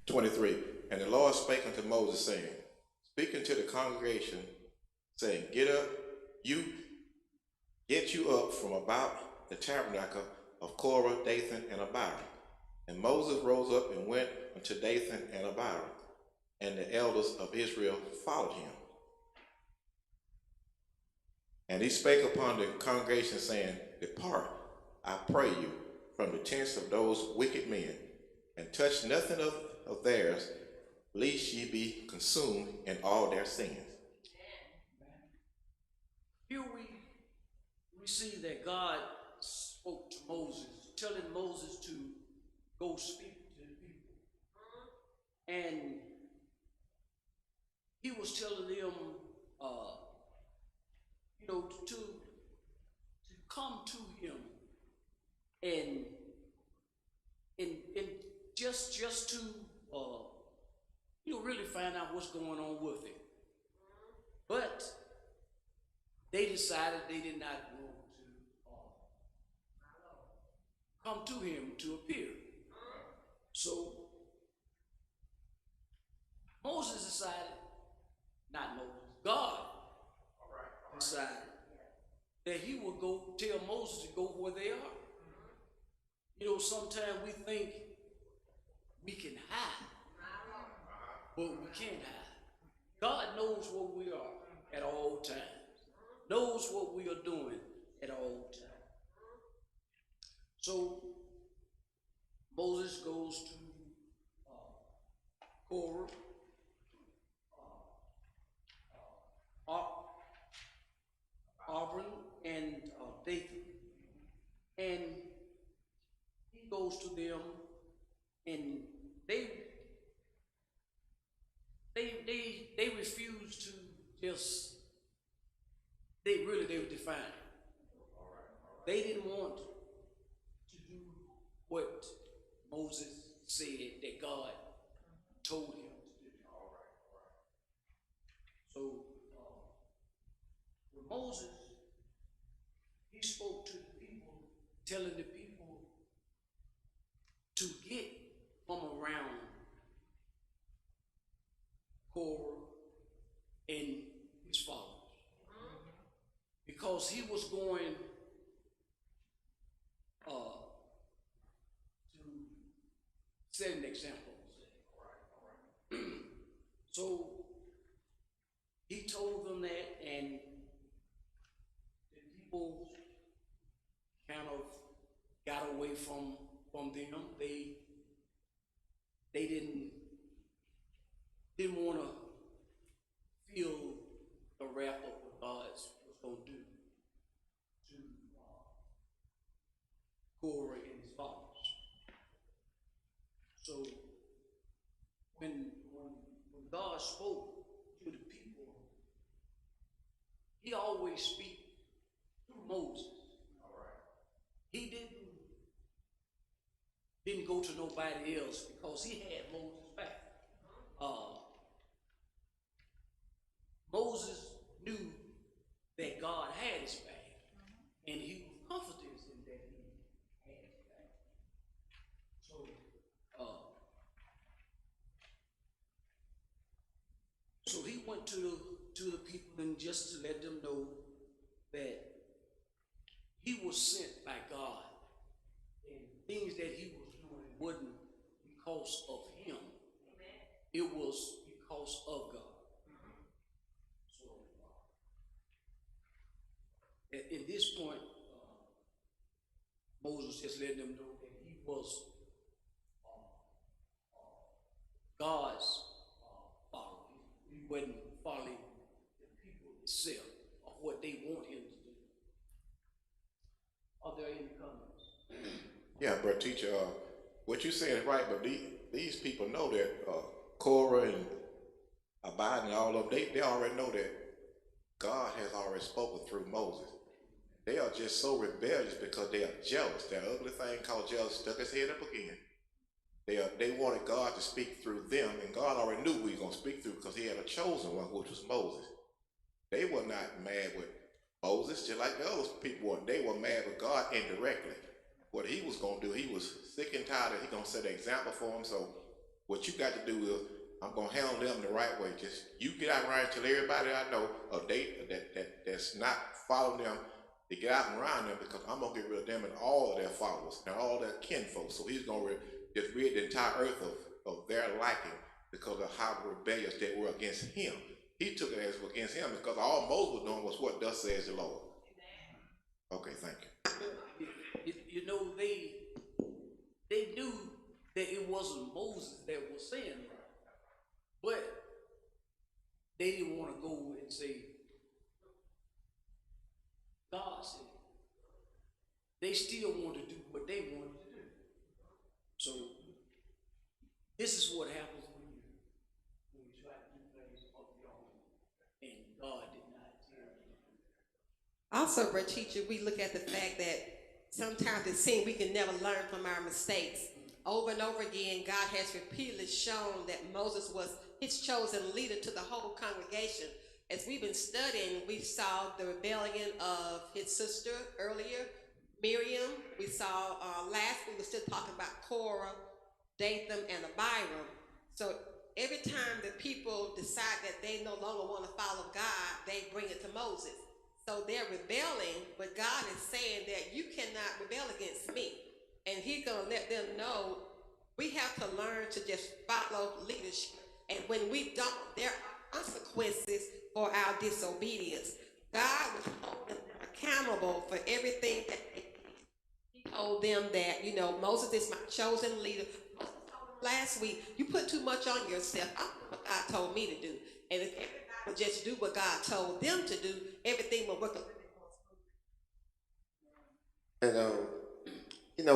23. And the Lord spake unto Moses, saying, Speak unto the congregation, saying, Get up, you get you up from about the tabernacle of Korah, Dathan, and Abiram. And Moses rose up and went unto Dathan and Abiram, and the elders of Israel followed him. And he spake upon the congregation, saying, Depart, I pray you, from the tents of those wicked men, and touch nothing of theirs, lest ye be consumed in all their sins. Here we see that God spoke to Moses, telling Moses to go speak to the people. And he was telling them, to come to him and just to really find out what's going on with it. But they decided they did not want to come to him to appear. So Moses decided, not Moses, God decided that he would go tell Moses to go where they are. Sometimes we think we can hide, but we can't hide. God knows where we are at all times, knows what we are doing at all times. So Moses goes to Korah, Abiram, and Dathan, and he goes to them, and they refuse to just. They were defiant. They didn't want to do what Moses said that God told him to do. So when Moses, he spoke to the people, telling the people to get from around Korah and his followers, because he was going to set an example. So he told them that, and the people kind of got away from them. They didn't want to feel the wrath of what God was going to do to Korah and his followers. So when God spoke to the people, he always speaks through Moses. He didn't go to nobody else because he had Moses back. Moses knew that God had his back, and he was confident in that he had his back. So he went to the people and just to let them know that he was sent by God, and things that he was doing wasn't because of him. It was because of God. So at this point, Moses just let them know that he was God's follower. He wasn't following the people itself or what they want him to do. Are there any comments? Yeah, brother teacher, what you saying is right, but these people know that Korah and Abide and all of them, they already know that God has already spoken through Moses. They are just so rebellious because they are jealous. That ugly thing called jealous stuck his head up again. They wanted God to speak through them, and God already knew who he was going to speak through because he had a chosen one, which was Moses. They were not mad with Moses, just like the other people were. They were mad with God indirectly. What he was going to do, he was sick and tired of, he going to set an example for them. So What you got to do is, I'm gonna handle them the right way. Just you get out around and tell everybody I know that's not following them to get out and around them, because I'm gonna get rid of them and all of their followers and all their kinfolk. So he's gonna just rid the entire earth of their liking because of how rebellious they were against him. He took it as against him because all Moses was doing was what thus says the Lord. Okay, thank you. You know, they knew that it wasn't Moses that was saying it, but they didn't want to go and say, God said it. They still want to do what they wanted to do. So this is what happens when you try to do things of your own, and God did not tell you. Also, Brother Teacher, we look at the fact that sometimes it seems we can never learn from our mistakes. Over and over again, God has repeatedly shown that Moses was his chosen leader to the whole congregation. As we've been studying, we saw the rebellion of his sister earlier, Miriam. We saw last week we were still talking about Korah, Dathan, and Abiram. So every time the people decide that they no longer want to follow God, they bring it to Moses. So they're rebelling, but God is saying that you cannot rebel against me. And he's going to let them know we have to learn to just follow leadership. And when we don't, there are consequences for our disobedience. God will hold them accountable for everything that they did. He told them that, Moses is my chosen leader. Moses told them last week, you put too much on yourself. I do what God told me to do. And if everybody would just do what God told them to do, everything will work a little bit more smoothly. And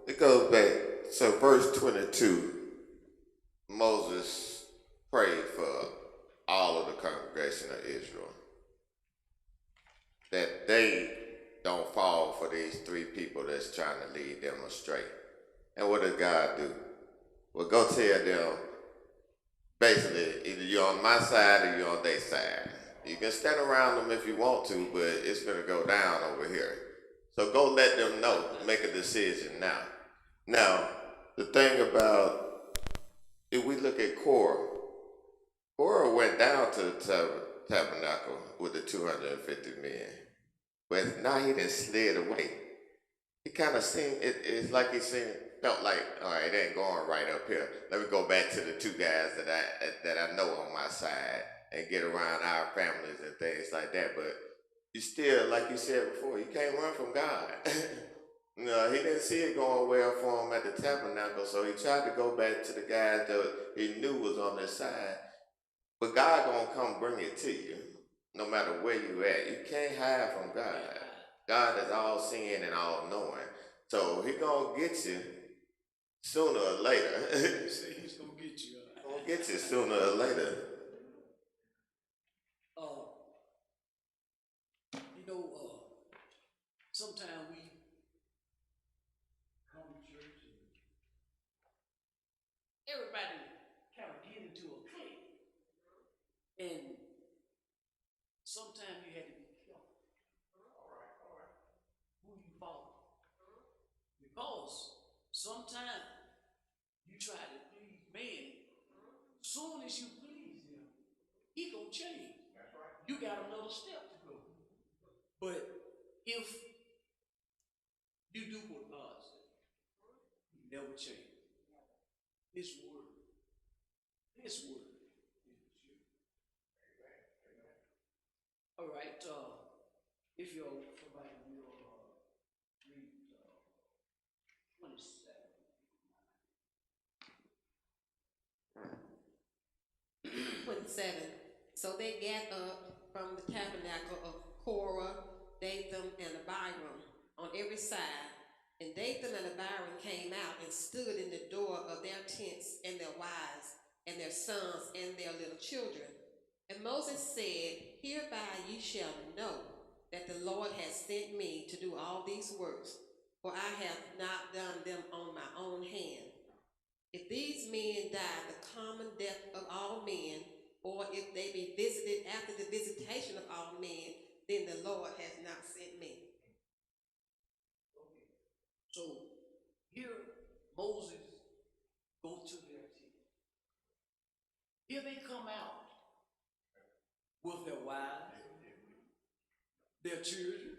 it goes back. So verse 22, Moses prayed for all of the congregation of Israel that they don't fall for these three people that's trying to lead them astray. And what does God do? Well, go tell them, basically, either you're on my side or you're on their side. You can stand around them if you want to, but it's going to go down over here. So go let them know, make a decision now. Now, the thing about, if we look at Korah went down to the tabernacle with the 250 men, but now he done slid away. He kind of seemed, it's like felt like, all right, it ain't going right up here. Let me go back to the two guys that I know on my side and get around our families and things like that. But you still, like you said before, you can't run from God. No, he didn't see it going well for him at the tabernacle, so he tried to go back to the guys that he knew was on his side. But God gonna come bring it to you, no matter where you at. You can't hide from God. God is all seeing and all knowing. So he gonna get you sooner or later. He said he's gonna get you. Gonna get you sooner or later. Sometimes we come to church and everybody kind of get into a clique. And sometimes you have to be careful. Who you follow. Because sometimes you try to please man. Soon as you please him, he gonna change. You got another step to go. But if you do what God said, he never change. His word is true. All right, if you're somebody will read 27. So they got up from the tabernacle of Korah, Dathan, and Abiram on every side. And Dathan and Abiram came out and stood in the door of their tents, and their wives, and their sons, and their little children. And Moses said, hereby ye shall know that the Lord has sent me to do all these works, for I have not done them on my own hand. If these men die the common death of all men, or if they be visited after the visitation of all men, then the Lord has not sent me. So here Moses go to their tent. their children.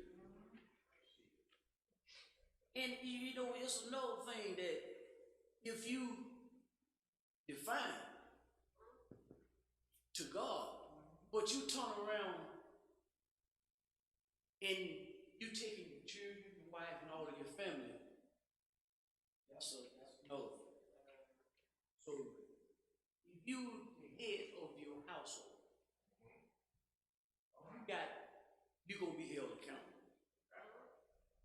And you know, it's another thing that if you define to God, but you turn around and you taking your children, your wife, and all of your family, that's another thing. So if you the head of your household, you're gonna be held accountable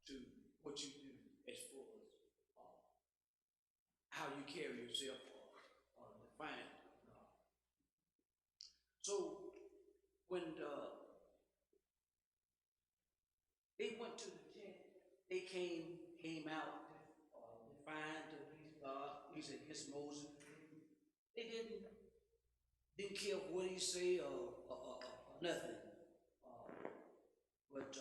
to what you do as far as how you carry yourself or define. So when they went to the tent, they came out, defined to please God. He said, "Yes, Moses." They didn't care what he say or nothing. But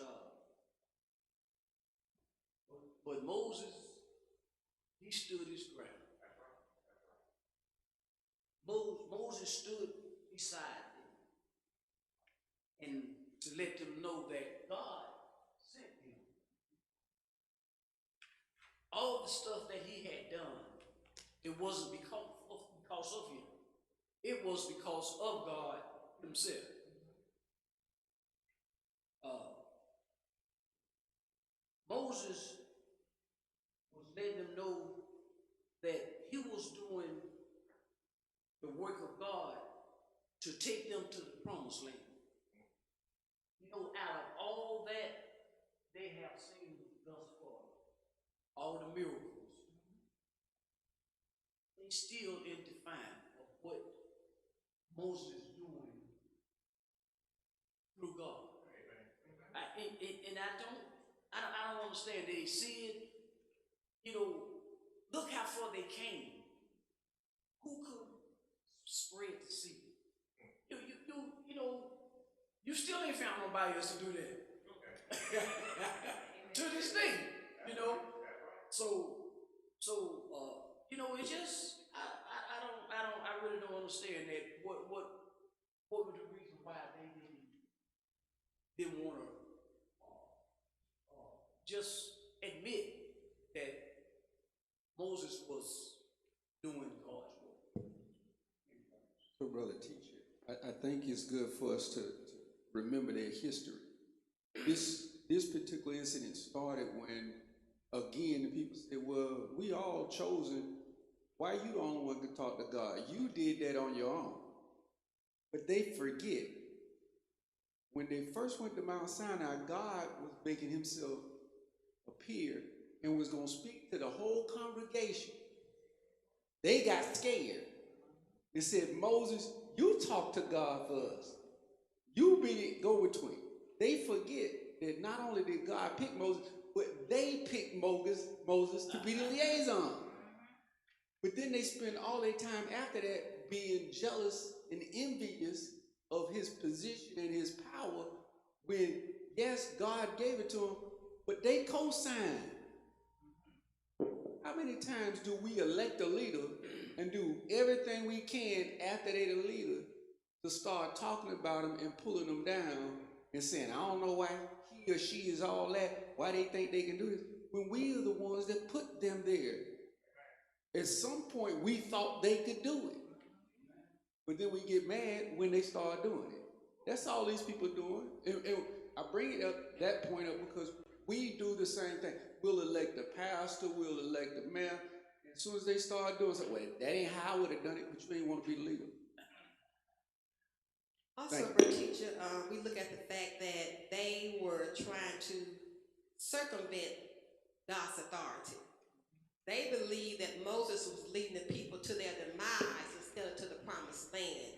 but Moses, he stood his ground. Moses stood beside them and to let them know that God sent him. All the stuff that he had done, it wasn't because of him. It was because of God himself. Moses was letting them know that he was doing the work of God to take them to the promised land. You know, out of all that they have seen thus far, all the miracles, they still in defiance of what Moses is doing through God. And I don't understand. They see it, you know, look how far they came. Who could spread the seed? You know, you still ain't found nobody else to do that. To this day, you know. So you know, it's just I really don't understand that. What was the reason why they didn't want to just admit that Moses was doing God's work? So, brother teacher, I think it's good for us to remember their history. This particular incident started when, again, the people said, well, we all chosen. Why you the only one can talk to God? You did that on your own. But they forget. When they first went to Mount Sinai, God was making himself appear and was going to speak to the whole congregation. They got scared. They said, Moses, you talk to God for us. You be the go-between. They forget that not only did God pick Moses, but they picked Moses to be the liaison. But then they spend all their time after that being jealous and envious of his position and his power when, yes, God gave it to him, but they co-signed. How many times do we elect a leader and do everything we can after they're the leader to start talking about them and pulling them down and saying, I don't know why he or she is all that, why they think they can do this, when we are the ones that put them there. At some point, we thought they could do it. But then we get mad when they start doing it. That's all these people doing. And I bring it up, that point up, because we do the same thing. We'll elect the pastor, we'll elect the mayor. As soon as they start doing something, well, that ain't how I would have done it, but you ain't want to be the leader. Also, brother teacher, we look at the fact that they were trying to circumvent God's authority. They believed that Moses was leading the people to their demise instead of to the promised land.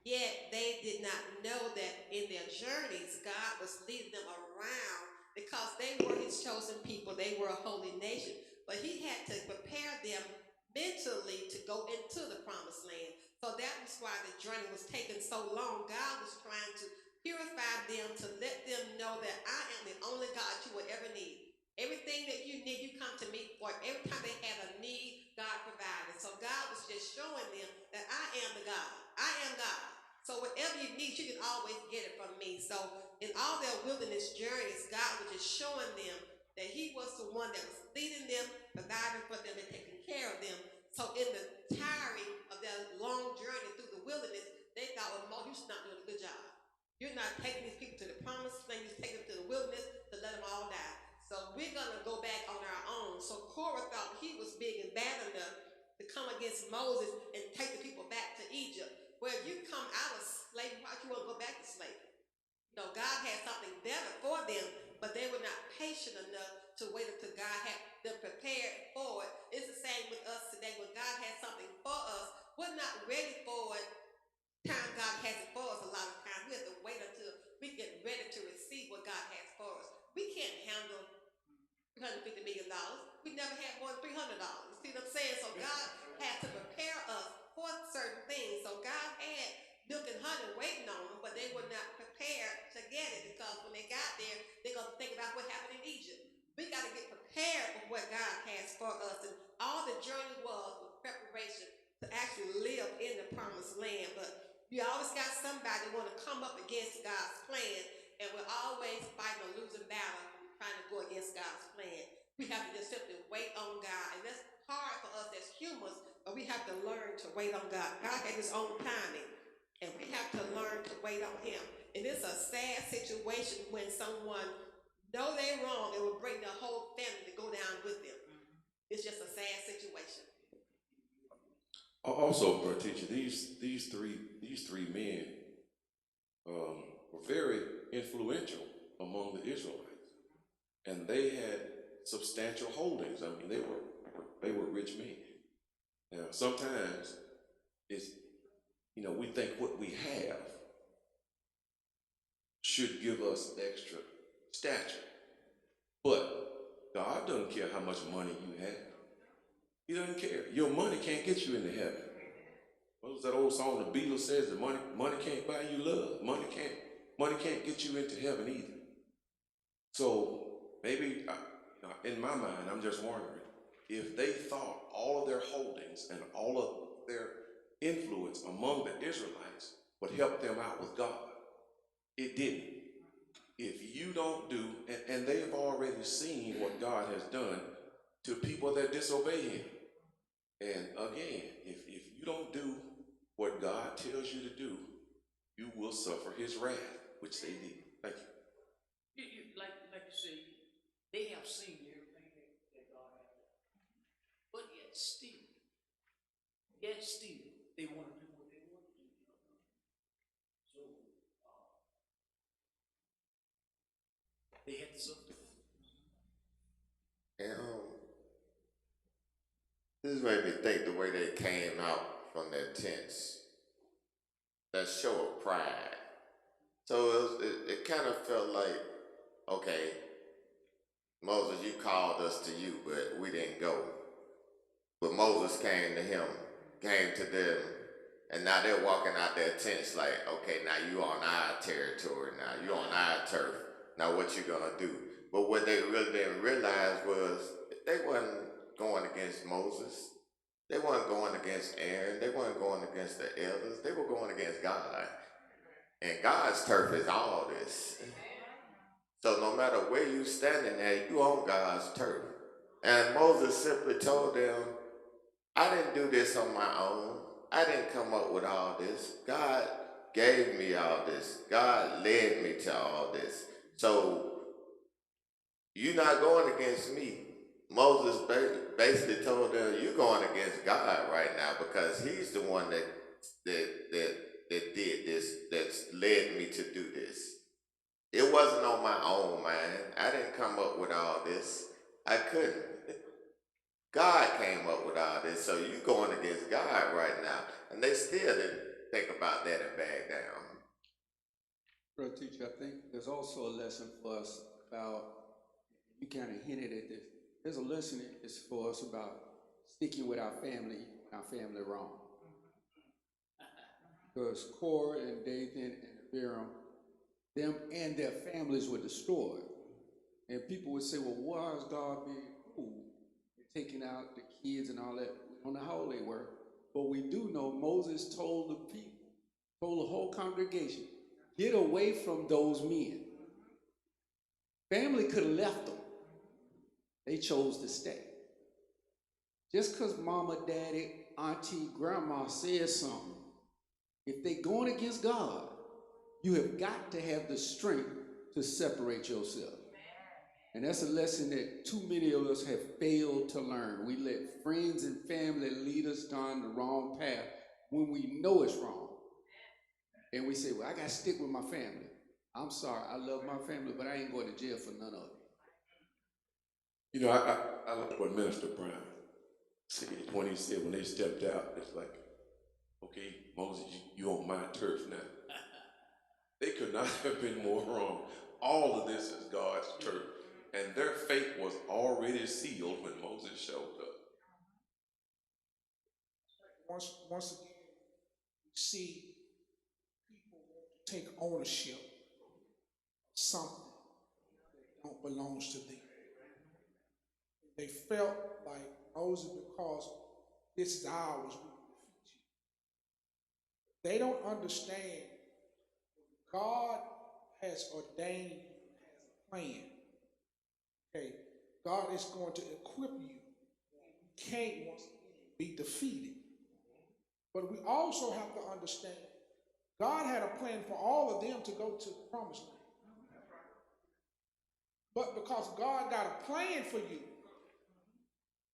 Yet they did not know that in their journeys, God was leading them around because they were his chosen people. They were a holy nation. But he had to prepare them mentally to go into the promised land. So that was why the journey was taking so long. God was trying to purify them, to let them know that I am the only God you will ever need. Everything that you need, you come to me for. Every time they have a need, God provided. So God was just showing them that I am the God. I am God. So whatever you need, you can always get it from me. So in all their wilderness journeys, God was just showing them that he was the one that was leading them, providing for them, and taking care of them. So in the tiring of their long journey through the wilderness, they thought, well, Moses, you're not doing a good job. You're not taking these people to the promised land. You're taking them to the wilderness to let them all die. So we're going to go back on our own. So Korah thought he was big and bad enough to come against Moses and take the people back to Egypt. Well, if you come out of slavery, why do you want to go back to slavery? You know, God had something better for them, but they were not patient enough to wait until God had them prepared for it. It's the same with us today. When God has something for us, we're not ready for it. Time God has it for us, a lot of times we have to wait until we get ready to receive what God has for us. We can't handle $350 million. We never had more than $300. You see what I'm saying? So God had to prepare us for certain things. So God had milk and honey waiting on them, but they were not prepared to get it, because when they got there, they're going to think about what happened in Egypt. We got to get prepared for what God has for us. And all the journey was preparation to actually live in the promised land. But you always got somebody that want to come up against God's plan, and we're always fighting a losing battle trying to go against God's plan. We have to just simply wait on God, and that's hard for us as humans, but we have to learn to wait on God. God has his own timing, and we have to learn to wait on him. And it's a sad situation when someone know they're wrong and will bring their whole family to go down with them. It's just a sad situation. Also, bro, teacher, these three men were very influential among the Israelites, and they had substantial holdings. I mean, they were rich men. Now, sometimes it's, we think what we have should give us extra stature, but God doesn't care how much money you have. He doesn't care. Your money can't get you into heaven. What was that old song the Beatles says? That money can't buy you love. Money can't get you into heaven either. So maybe, in my mind, I'm just wondering if they thought all of their holdings and all of their influence among the Israelites would help them out with God. It didn't. If you don't do, and they have already seen what God has done to people that disobey him. And again, if you don't do what God tells you to do, you will suffer his wrath, which they did. Thank you. Like you say, they have seen everything that God has done. But yet still, they want to do what they want to do. So, they had to suffer. And this made me think the way they came out from their tents. That show of pride. So it kind of felt like, okay, Moses, you called us to you, but we didn't go. But Moses came to him, came to them, and now they're walking out their tents like, okay, now you on our territory, now you on our turf. Now what you gonna do? But what they really didn't realize was they wasn't going against Moses. They weren't going against Aaron. They weren't going against the elders. They were going against God. And God's turf is all this. So no matter where you standing at, you on God's turf. And Moses simply told them, I didn't do this on my own. I didn't come up with all this. God gave me all this. God led me to all this. So you're not going against me. Moses basically told them, you're going against God right now, because he's the one that did this, that's led me to do this. It wasn't on my own, man. I didn't come up with all this. I couldn't. God came up with all this, so you're going against God right now. And they still didn't think about that and back down. Brother teacher, I think there's also a lesson for us about, you kind of hinted at this, there's a lesson that's for us about sticking with our family wrong. Because Korah and Dathan and Abiram, them and their families were destroyed. And people would say, well, why is God being cruel, taking out the kids and all that? We don't know how old they were, but we do know Moses told the people, told the whole congregation, get away from those men. Family could have left them. They chose to stay. Just because mama, daddy, auntie, grandma says something, if they going against God, you have got to have the strength to separate yourself. And that's a lesson that too many of us have failed to learn. We let friends and family lead us down the wrong path when we know it's wrong. And we say, well, I got to stick with my family. I'm sorry, I love my family, but I ain't going to jail for none of it. You know, I like what Minister Brown said when he said when they stepped out, it's like, okay, Moses, you on my turf now. They could not have been more wrong. All of this is God's turf. And their fate was already sealed when Moses showed up. Once again, we see people want to take ownership of something that don't belong to them. They felt like Moses, because this is ours, we can defeat you. They don't understand God has ordained you, has a plan. Okay, God is going to equip you. You can't once again be defeated. But we also have to understand God had a plan for all of them to go to the promised land. But because God got a plan for you,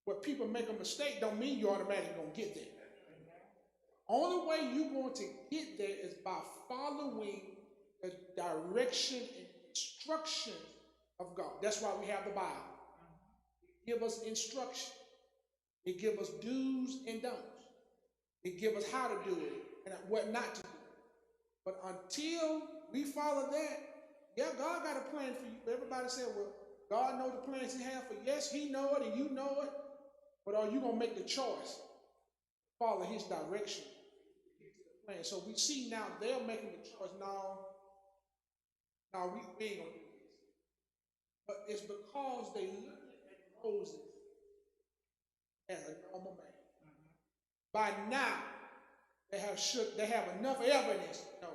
where people make a mistake don't mean you automatically going to get there. Only way you're going to get there is by following the direction and instruction of God. That's why we have the Bible. It gives us instruction. It gives us do's and don'ts. It gives us how to do it and what not to do. But until we follow that, yeah, God got a plan for you. Everybody said, well, God knows the plans he has for you. Yes, he know it and you know it. But are you going to make the choice? Follow his direction. Plan. So we see now they're making the choice. No, we ain't going to do this. But it's because they looked at Moses as a normal man. By now, they have enough evidence to know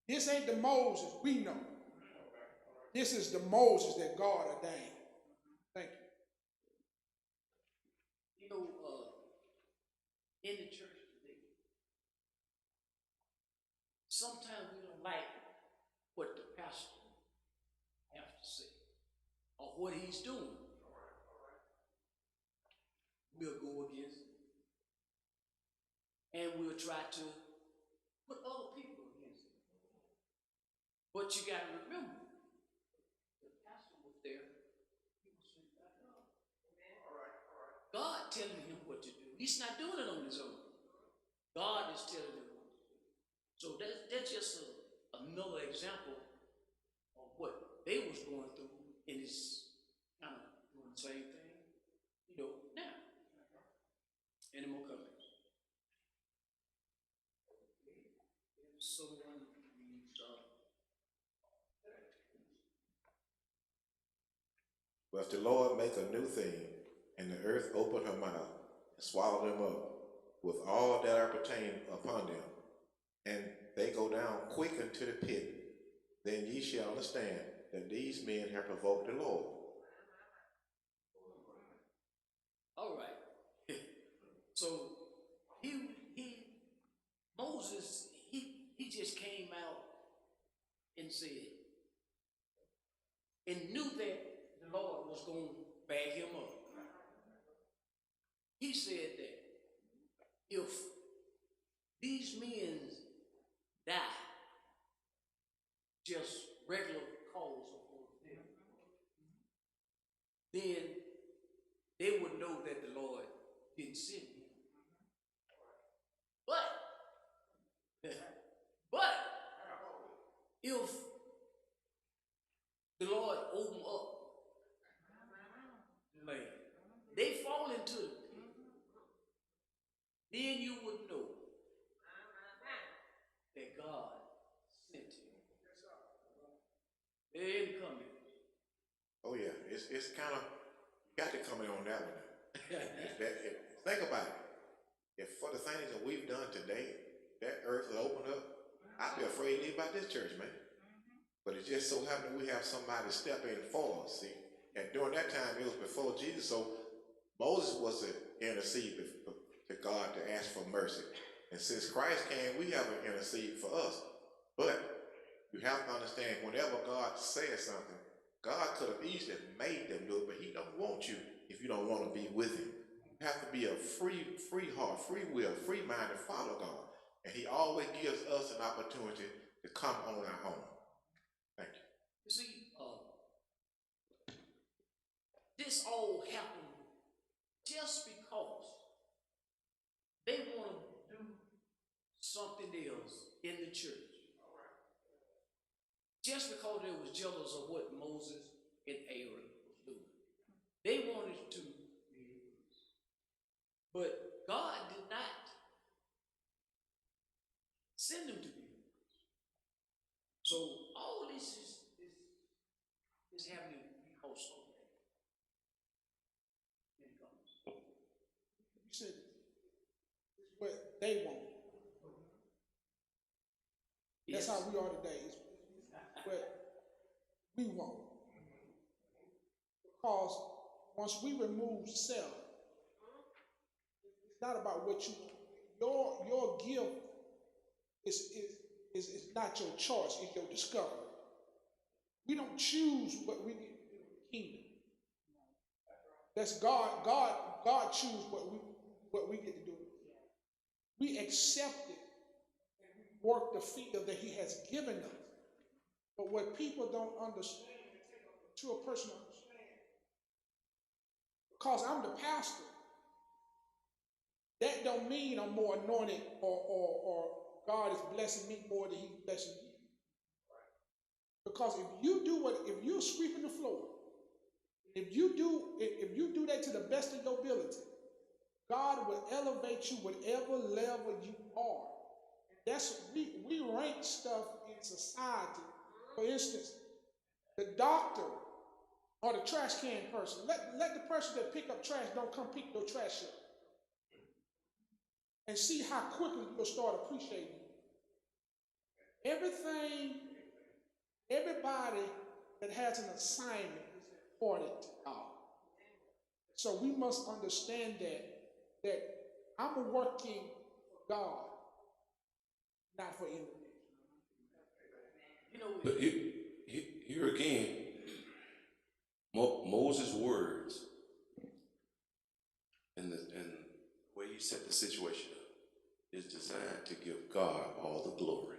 this ain't the Moses we know. This is the Moses that God ordained. Thank you. You know, in the church today, sometimes we don't like what the pastor has to say or what he's doing. We'll go against it. And we'll try to put other people against it. But you got to remember, the pastor was there. He was sent by God. God telling him what to do. He's not doing it on his own. God is telling him what to do. So that's just another example of what they was going through, and it's kind of doing the same thing, now. Any more comments? Someone reads, But if the Lord make a new thing, and the earth open her mouth, and swallow them up, with all that are pertaining upon them, and they go down quick into the pit, then ye shall understand that these men have provoked the Lord. all right. So Moses, he just came out and said, and knew that the Lord was going to back him up. He said that if these men die, just regular cause of death, then they would know that the Lord didn't send him. But if the Lord open up the land, they fall into the pit, then you would know that God sent him. They didn't come in. Oh yeah, it's kind of, you got to comment on that one. Think about it. If for the things that we've done today, that earth will open up, I'd be afraid to leave out this church, man. But it just so happened we have somebody step in for us, see? And during that time, it was before Jesus, so Moses was to intercede to God to ask for mercy. And since Christ came, we have an intercede for us. But you have to understand, whenever God says something, God could have easily made them do it, but he don't want you if you don't want to be with him. You have to be a free heart, free will, free mind to follow God. And he always gives us an opportunity to come on our own. Thank you. You see, this all happened just because they want to do something else in the church. Just because they was jealous of what Moses and Aaron was doing. They wanted to be released. But God did not send them to be released. So all this is happening because of that. You said it's what they want. That's Yes. how we are today. It's what we want. Because once we remove self, it's not about what you want. Your gift is not your choice, it's your discovery. We don't choose what we get to do in the kingdom. That's God. God chooses what we get to do. We accept it and we work the field that he has given us. But what people don't understand, to a person understand, because I'm the pastor, that don't mean I'm more anointed or God is blessing me more than he's blessing you. Because if you're sweeping the floor, if you do that to the best of your ability, God will elevate you whatever level you are. That's we rank stuff in society. For instance, the doctor or the trash can person. Let the person that pick up trash don't come pick your trash up. And see how quickly you'll start appreciating it. Everybody that has an assignment is important to God. So we must understand that I'm working for God, not for anyone. You know, But here again, Moses' words and the way he set the situation up is designed to give God all the glory.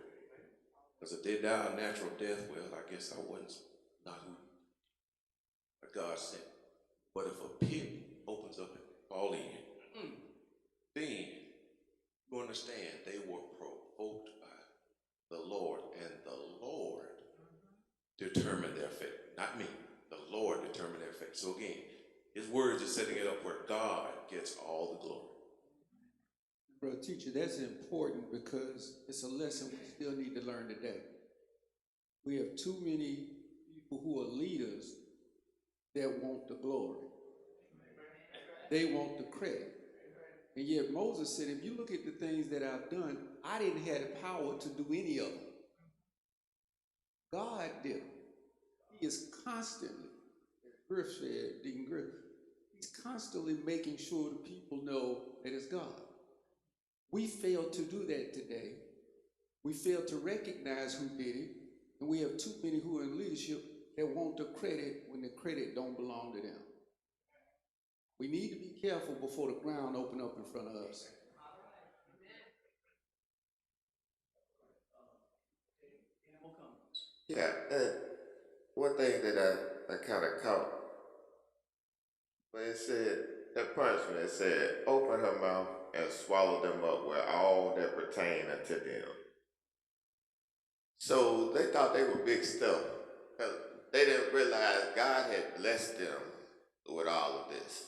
Because if they die a natural death, well, I guess I wasn't not who God sent. But if a pit opens up and fall in, then you understand they were provoked by the Lord, and the Lord determined their fate. Not me. The Lord determined their fate. So again, his words is setting it up where God gets all the glory. Brother teacher, that's important because it's a lesson we still need to learn today. We have too many people who are leaders that want the glory. They want the credit. And yet Moses said, if you look at the things that I've done, I didn't have the power to do any of them. God did them. He is constantly, as Griff said, Deacon Griff, he's constantly making sure the people know that it's God. We fail to do that today. We fail to recognize who did it, and we have too many who are in leadership that want the credit when the credit don't belong to them. We need to be careful before the ground open up in front of us. Yeah, one thing that I kind of caught, when it said, that punishment, it said, open her mouth and swallow them up with all that pertain unto them. So they thought they were big stuff, because they didn't realize God had blessed them with all of this.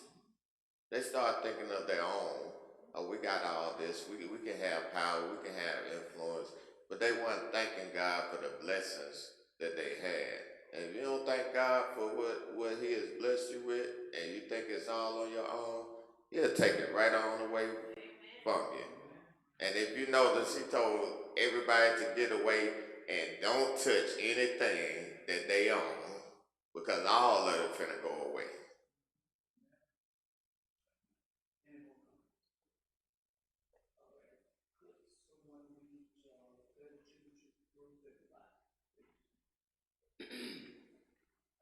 They started thinking of their own. Oh, we got all this. We can have power. We can have influence. But they weren't thanking God for the blessings that they had. And if you don't thank God for what he has blessed you with, and you think it's all on your own, he'll take it right on away from you. And if you notice, he told everybody to get away and don't touch anything that they own, because all of it finna go away.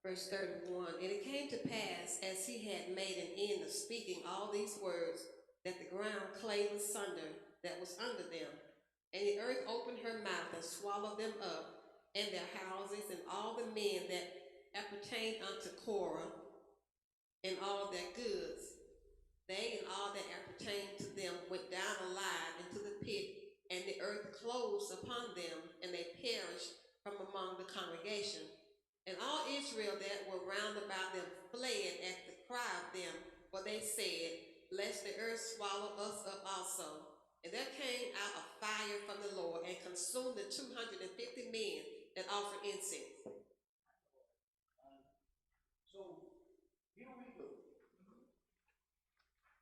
Verse 31, and it came to pass, as he had made an end of speaking all these words, that the ground clave asunder that was under them, and the earth opened her mouth and swallowed them up, and their houses, and all the men that appertained unto Korah, and all their goods. They and all that appertained to them went down alive into the pit, and the earth closed upon them, and they perished from among the congregation. And all Israel that were round about them fled at the cry of them, for they said, lest the earth swallow us up also. And there came out a fire from the Lord and consumed the 250 men that offered incense. So, here we go.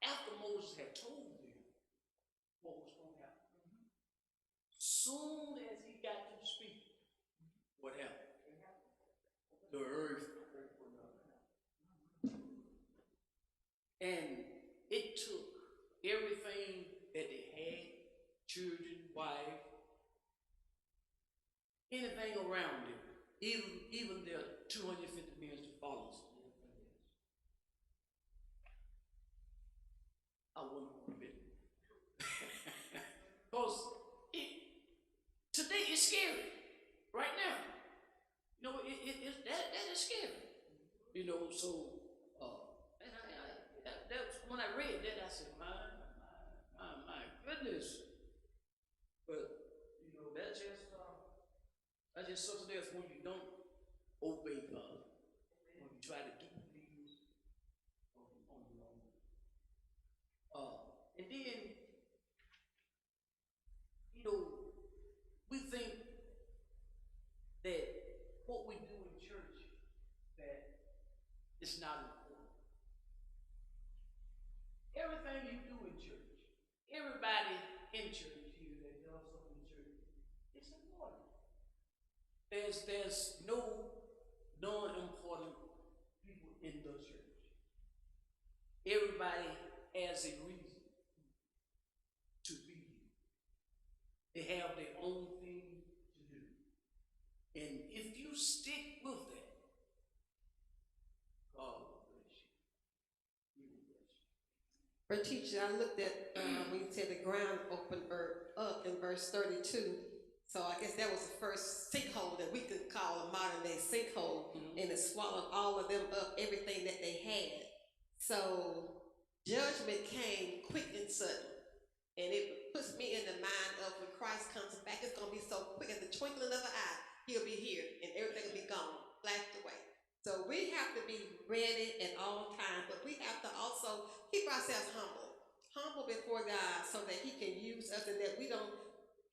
After Moses had told them what was going to happen, soon as he got to speak, what happened? The earth opened up. And it took everything that they had, children, wife, anything around them, even their 250 men to follow us. I wouldn't want to be. Because today it's scary. Right now. You know, that is scary. You know, so and that was, when I read that, I said, my goodness. But you know, that's just something else when you don't obey God, when you try to do things on your own. And then, you know, we think that what we do in church, that it's not important. Everything you do in church, everybody in church here that does something in church, it's important. There's no non-important people in the church. Everybody has a reason to be here. They have their own thing to do. And if you stick with that, God will bless you. He will bless you. For teacher, I looked at when you said the ground opened up in verse 32. So I guess that was the first sinkhole that we could call a modern day sinkhole, and it swallowed all of them up, everything that they had. So judgment came quick and sudden. And it puts me in the mind of when Christ comes back, it's going to be so quick, at the twinkling of an eye, he'll be here and everything will be gone, flashed away. So we have to be ready at all times, but we have to also keep ourselves humble before God, so that he can use us, and that we don't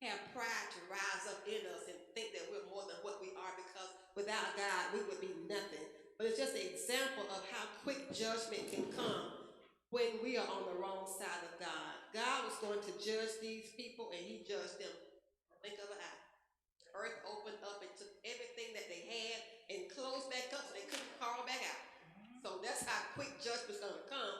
have pride to rise up in us and think that we're more than what we are, because without God, we would be nothing. But it's just an example of how quick judgment can come when we are on the wrong side of God. God was going to judge these people, and he judged them. Think of an eye. Earth opened up and took everything that they had and closed back up, so they couldn't crawl back out. So that's how quick judgment's going to come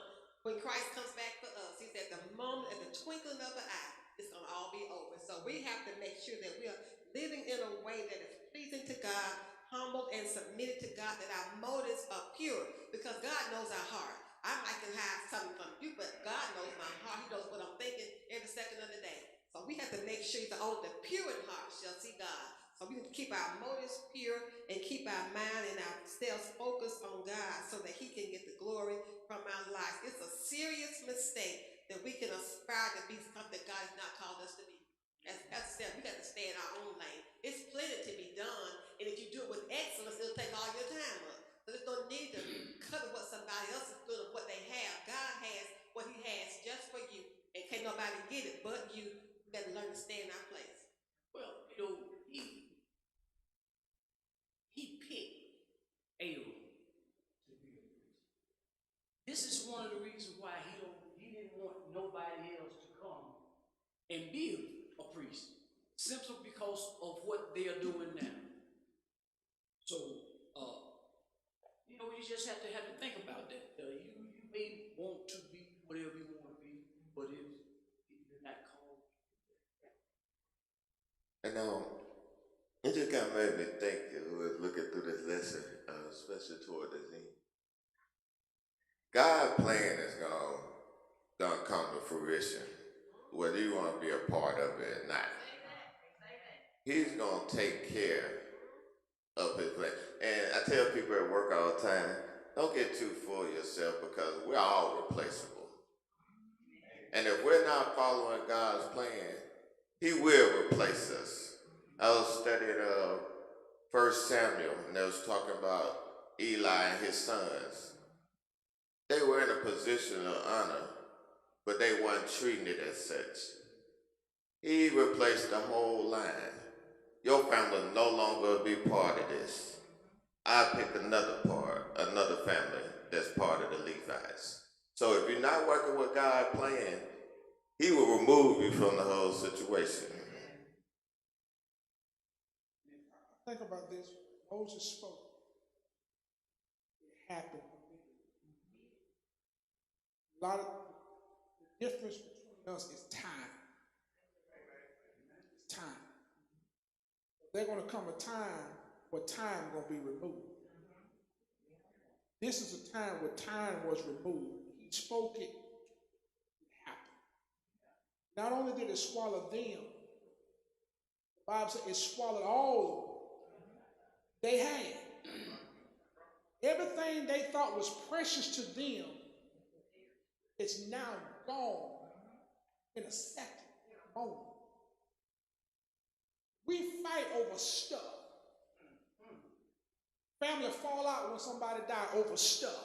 when Christ comes back for us. He said, the moment, at the twinkling of an eye, it's going to all be over. So we have to make sure that we are living in a way that is pleasing to God, humble and submitted to God, that our motives are pure, because God knows our heart. I might can hide something from you, but God knows my heart. He knows what I'm thinking every second of the day. So we have to make sure that only the pure in heart shall see God. So we need to keep our motives pure and keep our mind and ourselves focused on God, so that he can get the glory from our lives. It's a serious mistake that we can aspire to be something God has not called us to be. As Pastor said, we got to stay in our own lane. It's plenty to be done, and if you do it with excellence, it'll take all your time up. So there's no need to cover what somebody else is doing, what they have. God has what he has just for you, and can't nobody get it but you. We got to learn to stay in our place. Well, you know, he picked Elam simply because of what they are doing now. So, you just have to think about that. You may want to be whatever you want to be, but if you're not called. And it just kind of made me think as we was looking through this lesson, especially toward the end. God's plan is gonna come to fruition, whether you want to be a part of it or not. He's gonna take care of his plan. And I tell people at work all the time, don't get too full of yourself because we're all replaceable. And if we're not following God's plan, He will replace us. I was studying 1 Samuel, and they was talking about Eli and his sons. They were in a position of honor, but they weren't treating it as such. He replaced the whole line. Your family will no longer be part of this. I pick another family that's part of the Levites. So if you're not working with God's plan, He will remove you from the whole situation. Think about this. Moses spoke. It happened. A lot of the difference between us is time. It's time. There's going to come a time where time is going to be removed. This is a time where time was removed. He spoke it, it happened. Not only did it swallow them, the Bible said it swallowed all they had. Everything they thought was precious to them is now gone in a second, in a moment. We fight over stuff. Family fall out when somebody die over stuff.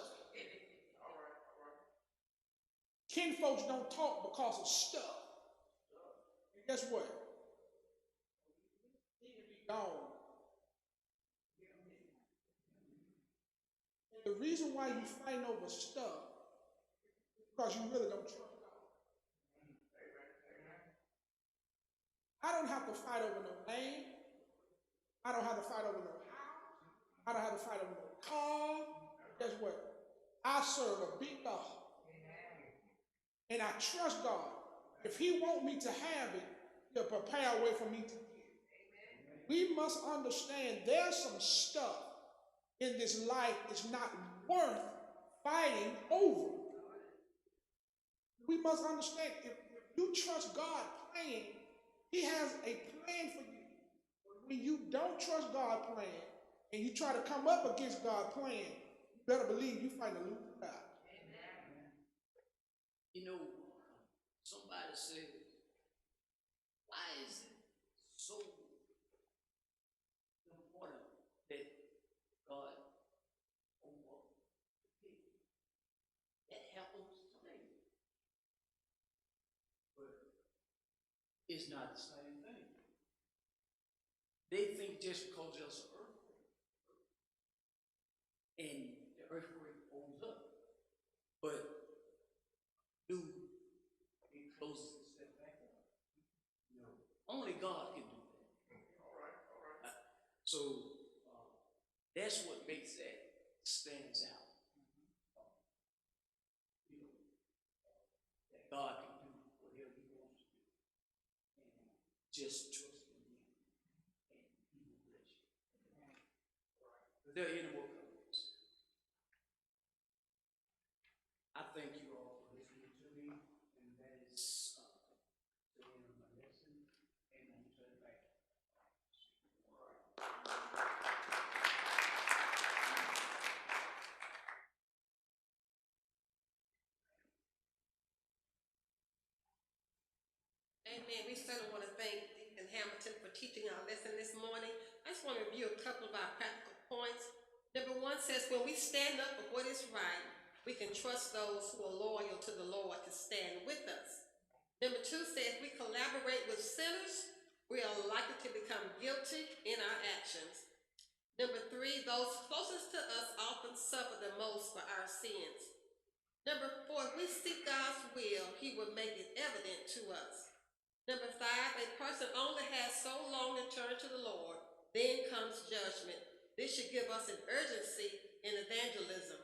Kinfolks don't talk because of stuff. And guess what? He can be gone. The reason why you fighting over stuff is because you really don't trust God. I don't have to fight over no land. I don't have to fight over no house. I don't have to fight over no car. Guess what? I serve a big God. And I trust God. If He want me to have it, He'll prepare a way for me to get it. We must understand there's some stuff in this life that's not worth fighting over. We must understand if you trust God's plan, He has a plan for you. When you don't trust God's plan and you try to come up against God's plan, you better believe you fight a losing battle. Somebody said, why is it so important that God over people? That happens today. But it's not the same thing. They think just because there's an earthquake and the earthquake goes up, but do it closes itself back up. No. Only God can do that. All right. So that's what makes that stands out. That God can do whatever He wants to do. And just trust in Him. And He will bless you. Are there any more comments? I thank you all for listening to me, and that is the end of my lesson, and I'm turning back. Amen. We certainly want to thank Deacon Hamilton for teaching our lesson this morning. I just want to review a couple of our practical points. Number one says, when we stand up for what is right, we can trust those who are loyal to the Lord to stand with us. Number two says, we collaborate with sinners, we are likely to become guilty in our actions. Number three, those closest to us often suffer the most for our sins. Number four, if we seek God's will, He will make it evident to us. Number 5, a person only has so long to turn to the Lord, then comes judgment. This should give us an urgency in evangelism.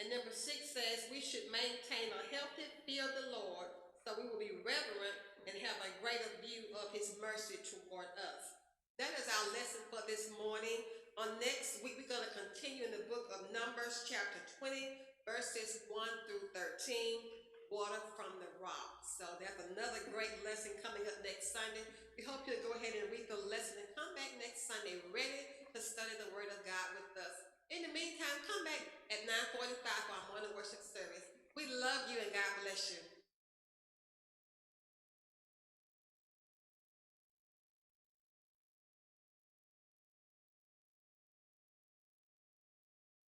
And number 6 says we should maintain a healthy fear of the Lord so we will be reverent and have a greater view of his mercy toward us. That is our lesson for this morning. On next week, we're going to continue in the book of Numbers, chapter 20, verses 1 through 13. Water from the rock. So that's another great lesson coming up next Sunday. We hope you'll go ahead and read the lesson and come back next Sunday ready to study the Word of God with us. In the meantime, come back at 9:45 for our morning worship service. We love you and God bless you.